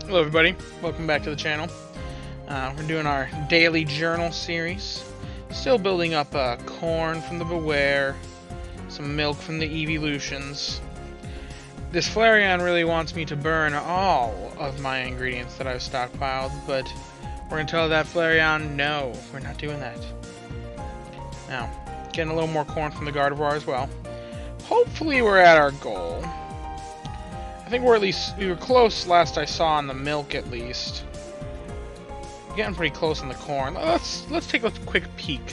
Hello everybody, welcome back to the channel. We're doing our daily journal series. Still building up corn from the Beware, some milk from the Evolutions. This Flareon really wants me to burn all of my ingredients that I've stockpiled, but we're going to tell that Flareon, no, we're not doing that. Now, getting a little more corn from the Gardevoir as well. Hopefully we're at our goal. I think we were close last I saw on the milk at least. Getting pretty close on the corn. Let's take a quick peek.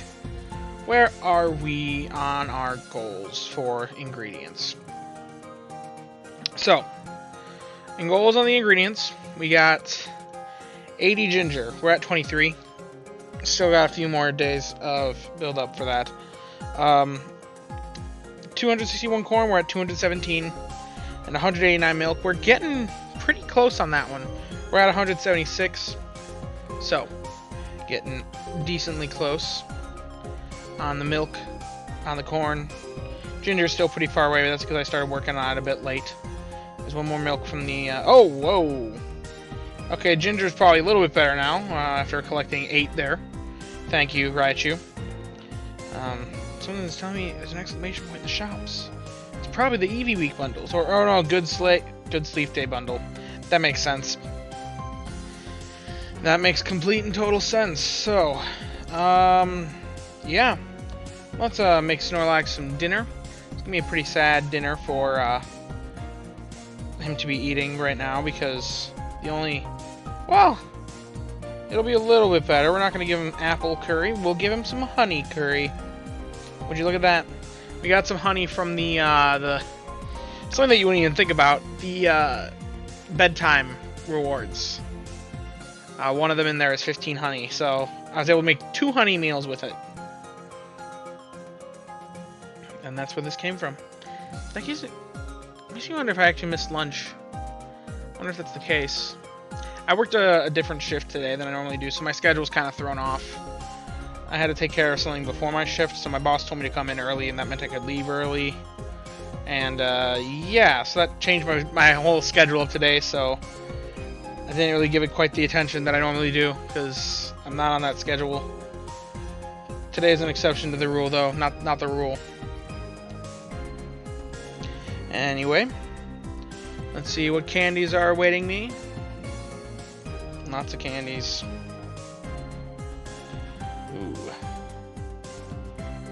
Where are we on our goals for ingredients? So, in goals on the ingredients, we got 80 ginger. We're at 23. Still got a few more days of build up for that. 261 corn, we're at 217. And 189 milk. We're getting pretty close on that one. We're at 176. So, getting decently close on the milk, on the corn. Ginger's still pretty far away, but that's because I started working on it a bit late. There's one more milk from the... oh, whoa! Okay, Ginger's probably a little bit better now, after collecting 8 there. Thank you, Raichu. Someone's telling me there's an exclamation point in the shops. Probably the Eevee Week bundles, or oh no, Good Sleep Day bundle. That makes sense. That makes complete and total sense. So, yeah, let's make Snorlax some dinner. It's gonna be a pretty sad dinner for him to be eating right now because well, it'll be a little bit better. We're not gonna give him apple curry. We'll give him some honey curry. Would you look at that? We got some honey from the something that you wouldn't even think about, the bedtime rewards. One of them in there is 15 honey, so I was able to make 2 honey meals with it. And that's where this came from. That makes me wonder if I actually missed lunch. I wonder if that's the case. I worked a different shift today than I normally do, so my schedule's kind of thrown off. I had to take care of something before my shift, so my boss told me to come in early, and that meant I could leave early. And, yeah, so that changed my whole schedule of today, so I didn't really give it quite the attention that I normally do, because I'm not on that schedule. Today is an exception to the rule, though, not the rule. Anyway, let's see what candies are awaiting me. Lots of candies.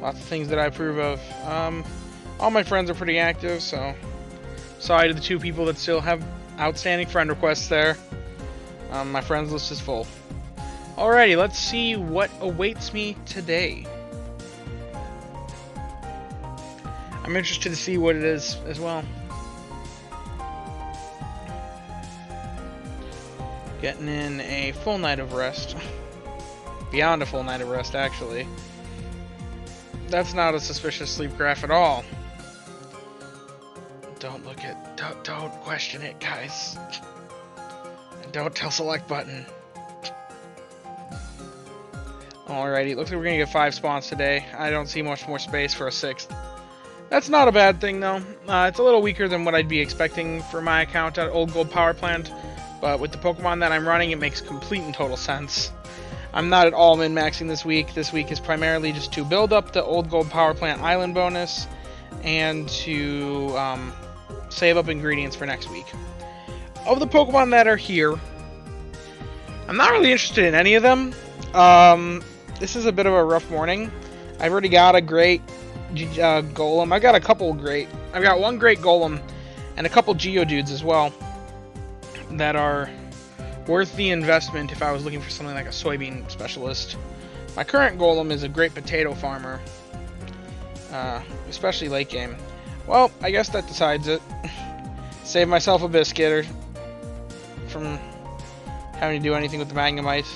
Lots of things that I approve of. All my friends are pretty active, so sorry to the 2 people that still have outstanding friend requests there. My friends list is full. Alrighty, let's see what awaits me today. I'm interested to see what it is as well. Getting in a full night of rest. Beyond a full night of rest, actually. That's not a suspicious sleep graph at all. Don't question it, guys. And don't tell select button. Alrighty, looks like we're gonna get 5 spawns today. I don't see much more space for a 6th. That's not a bad thing though. It's a little weaker than what I'd be expecting for my account at Old Gold Power Plant, but with the Pokemon that I'm running, it makes complete and total sense. I'm not at all min-maxing this week. This week is primarily just to build up the Old Gold Power Plant Island bonus and to save up ingredients for next week. Of the Pokemon that are here, I'm not really interested in any of them. This is a bit of a rough morning. I've already got a great Golem. I've got a couple great. I've got one great Golem and a couple Geodudes as well that are worth the investment if I was looking for something like a soybean specialist. My current Golem is a great potato farmer, especially late game. Well, I guess that decides it. Save myself a biscuit from having to do anything with the Magnemite.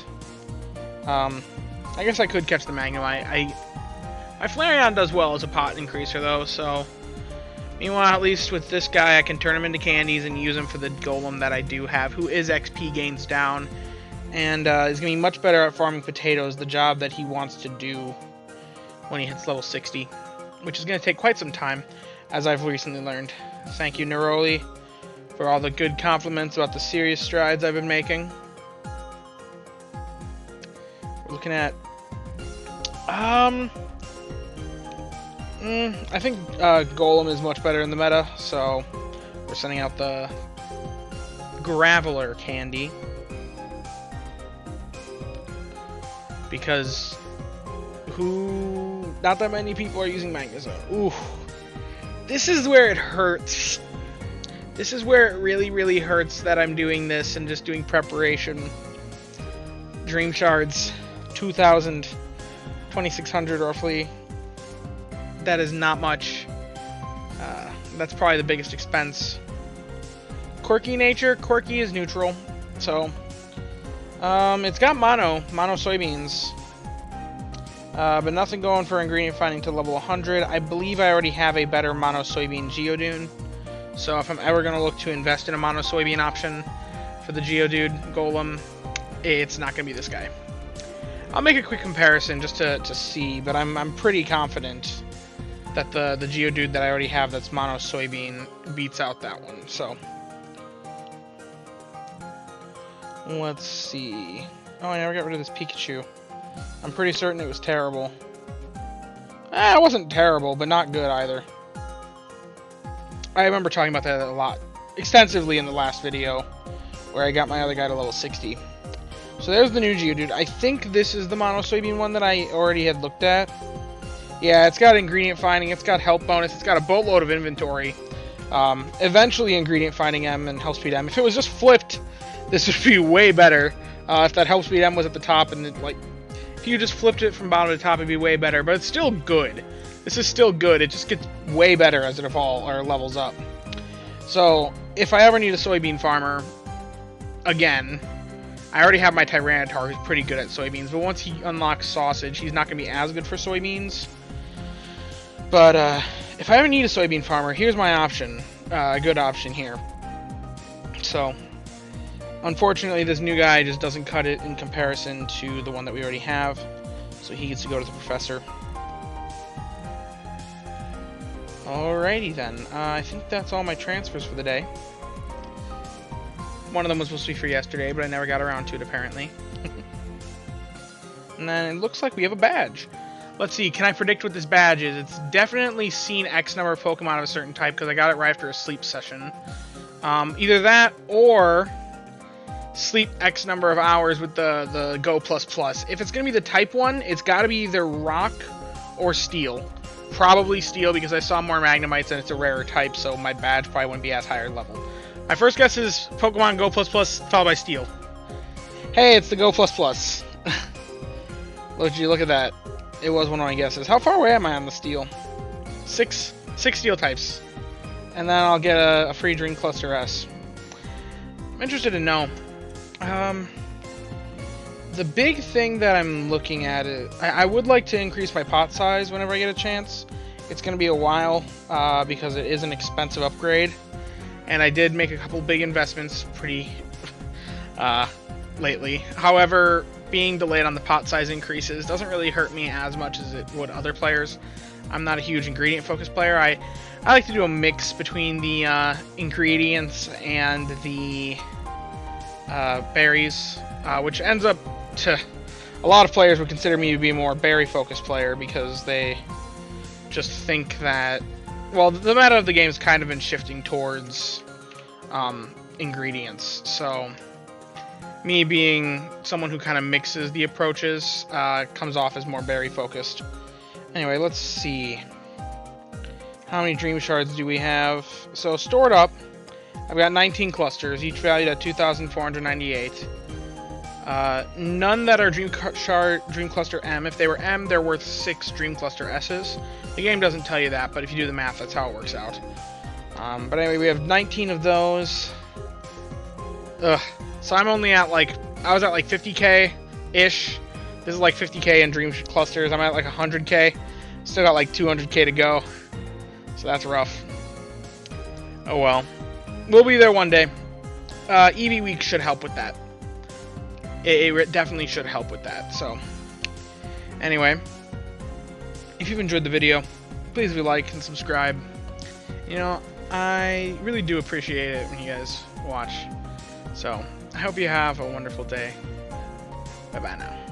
I guess I could catch the Magnemite. My Flareon does well as a pot increaser though, so meanwhile, at least with this guy, I can turn him into candies and use him for the Golem that I do have, who is XP gains down, and is going to be much better at farming potatoes, the job that he wants to do when he hits level 60, which is going to take quite some time, as I've recently learned. Thank you, Neroli, for all the good compliments about the serious strides I've been making. We're looking at... I think Golem is much better in the meta, so we're sending out the Graveler candy. Because not that many people are using Magnezone. Ooh. This is where it hurts. This is where it really, really hurts that I'm doing this and just doing preparation. Dream Shards, 2,000, 2,600 roughly. That is not much. That's probably the biggest expense. Quirky nature, Quirky is neutral. So, it's got mono soybeans. But nothing going for ingredient finding to level 100. I believe I already have a better mono soybean Geodude. So if I'm ever going to look to invest in a mono soybean option for the Geodude Golem, it's not going to be this guy. I'll make a quick comparison just to see, but I'm pretty confident that the Geodude that I already have that's mono soybean beats out that one. So let's see. Oh, I never got rid of this Pikachu. I'm pretty certain it was terrible. It wasn't terrible, but not good either. I remember talking about that a lot, extensively in the last video, where I got my other guy to level 60. So there's the new Geodude. I think this is the mono soybean one that I already had looked at. Yeah, it's got ingredient finding, it's got health bonus, it's got a boatload of inventory. Eventually ingredient finding M and health speed M. If it was just flipped, this would be way better. If that health speed M was at the top and it, like, if you just flipped it from bottom to top, it'd be way better. But it's still good. This is still good. It just gets way better as it evolves or levels up. So if I ever need a soybean farmer again, I already have my Tyranitar who's pretty good at soybeans. But once he unlocks Sausage, he's not going to be as good for soybeans. But if I ever need a soybean farmer, here's my option. A good option here. So unfortunately, this new guy just doesn't cut it in comparison to the one that we already have. So he gets to go to the professor. Alrighty then. I think that's all my transfers for the day. One of them was supposed to be for yesterday, but I never got around to it apparently. And then it looks like we have a badge. Let's see, can I predict what this badge is? It's definitely seen X number of Pokemon of a certain type because I got it right after a sleep session. Either that or sleep X number of hours with the Go++. If it's going to be the type one, it's got to be either Rock or Steel. Probably Steel because I saw more Magnemites and it's a rarer type, so my badge probably wouldn't be as higher level. My first guess is Pokemon Go++ followed by Steel. Hey, it's the Go++. Look at that. It was one of my guesses. How far away am I on the Steel? Six Steel types. And then I'll get a free Dream Cluster S. I'm interested to know. The big thing that I'm looking at is I would like to increase my pot size whenever I get a chance. It's going to be a while because it is an expensive upgrade. And I did make a couple big investments pretty lately. However, being delayed on the pot size increases doesn't really hurt me as much as it would other players. I'm not a huge ingredient focused player. I like to do a mix between the ingredients and the berries, which ends up to a lot of players would consider me to be a more berry focused player because they just think that, well, the meta of the game has kind of been shifting towards ingredients. So me being someone who kind of mixes the approaches comes off as more berry focused. Anyway, let's see. How many Dream Shards do we have? So stored up, I've got 19 clusters, each valued at 2,498. None that are Dream Cluster M. If they were M, they're worth 6 Dream Cluster S's. The game doesn't tell you that, but if you do the math, that's how it works out. But anyway, we have 19 of those. So I'm only at I was at 50k-ish. This is 50k in Dream Clusters. I'm at 100k. Still got 200k to go. So that's rough. Oh well. We'll be there one day. EV Week should help with that. It definitely should help with that. So, anyway, if you've enjoyed the video, please leave a like and subscribe. You know, I really do appreciate it when you guys watch. So, I hope you have a wonderful day. Bye-bye now.